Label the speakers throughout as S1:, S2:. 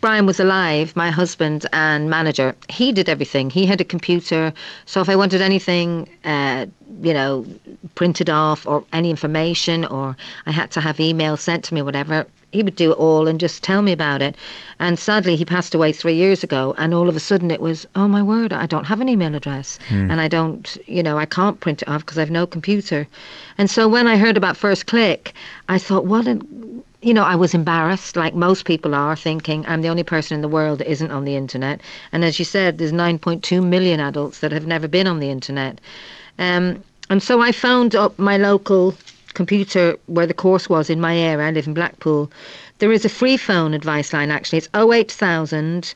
S1: Brian was alive, my husband and manager, he did everything. He had a computer, so if I wanted anything, printed off or any information, or I had to have emails sent to me, whatever, he would do it all and just tell me about it. And sadly, he passed away 3 years ago, and all of a sudden it was, oh my word, I don't have an email address, and I don't, I can't print it off because I have no computer. And so when I heard about First Click, I thought, I was embarrassed, like most people are, thinking I'm the only person in the world that isn't on the internet. And as you said, there's 9.2 million adults that have never been on the internet. And so I phoned up my local computer where the course was in my area. I live in Blackpool. There is a free phone advice line, actually. It's 08000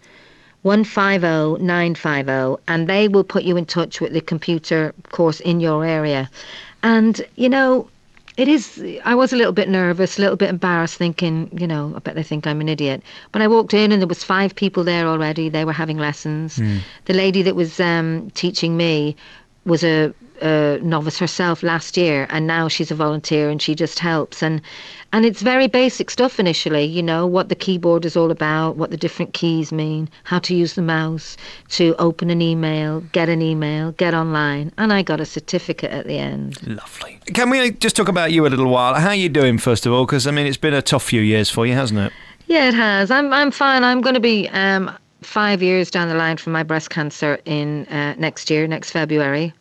S1: 150 950, and they will put you in touch with the computer course in your area. And, I was a little bit nervous, a little bit embarrassed, thinking, I bet they think I'm an idiot. But I walked in and there was 5 people there already. They were having lessons. The lady that was teaching me was a novice herself last year, and now she's a volunteer and she just helps. And it's very basic stuff initially, what the keyboard is all about, what the different keys mean, how to use the mouse to open an email, get online. And I got a certificate at the end.
S2: Lovely. Can we just talk about you a little while? How are you doing, first of all? Because, it's been a tough few years for you, hasn't it?
S1: Yeah, it has. I'm fine. I'm going to be 5 years down the line from my breast cancer in next February.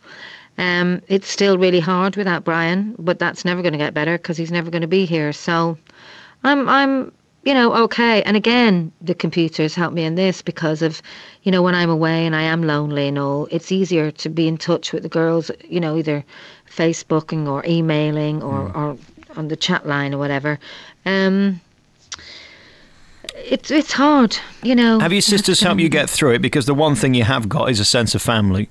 S1: It's still really hard without Brian, but that's never going to get better because he's never going to be here. So I'm okay. And again, the computers help me in this because of, when I'm away and I am lonely and all, it's easier to be in touch with the girls, either Facebooking or emailing or on the chat line or whatever. It's hard,
S2: Have your sisters helped you get through it? Because the one thing you have got is a sense of family.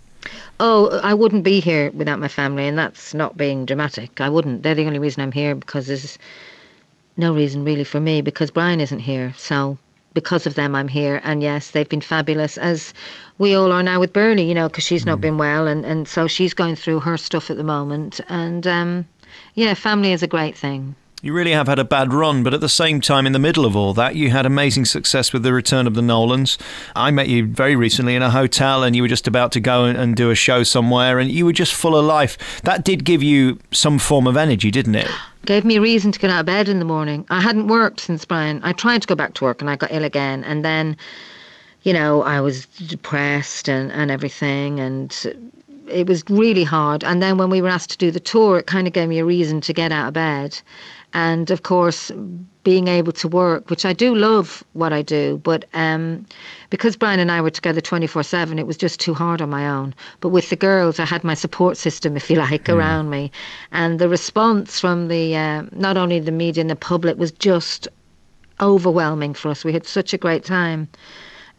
S1: Oh, I wouldn't be here without my family, and that's not being dramatic. I wouldn't. They're the only reason I'm here, because there's no reason really for me, because Brian isn't here. So because of them, I'm here. And yes, they've been fabulous, as we all are now with Bernie, because she's not been well. And so she's going through her stuff at the moment. And family is a great thing.
S2: You really have had a bad run, but at the same time, in the middle of all that, you had amazing success with the return of the Nolans. I met you very recently in a hotel, and you were just about to go and do a show somewhere, and you were just full of life. That did give you some form of energy, didn't it?
S1: Gave me a reason to get out of bed in the morning. I hadn't worked since Brian. I tried to go back to work, and I got ill again. And then, I was depressed and everything, and it was really hard. And then when we were asked to do the tour, it kind of gave me a reason to get out of bed. And of course, being able to work, which I do love what I do, but because Brian and I were together 24/7, it was just too hard on my own. But with the girls, I had my support system, if you like, around me. And the response from the not only the media and the public was just overwhelming for us. We had such a great time.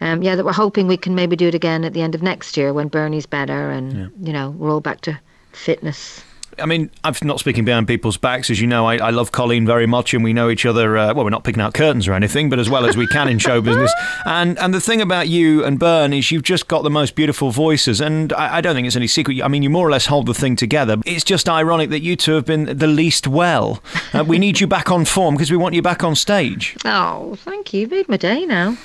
S1: That we're hoping we can maybe do it again at the end of next year when Bernie's better and, we're all back to fitness.
S2: I'm not speaking behind people's backs. As you know, I love Colleen very much, and we know each other, we're not picking out curtains or anything, but as well as we can in show business. And the thing about you and Bern is you've just got the most beautiful voices, and I don't think it's any secret. You more or less hold the thing together. It's just ironic that you two have been the least well. We need you back on form because we want you back on stage.
S1: Oh, thank you. You made my day now.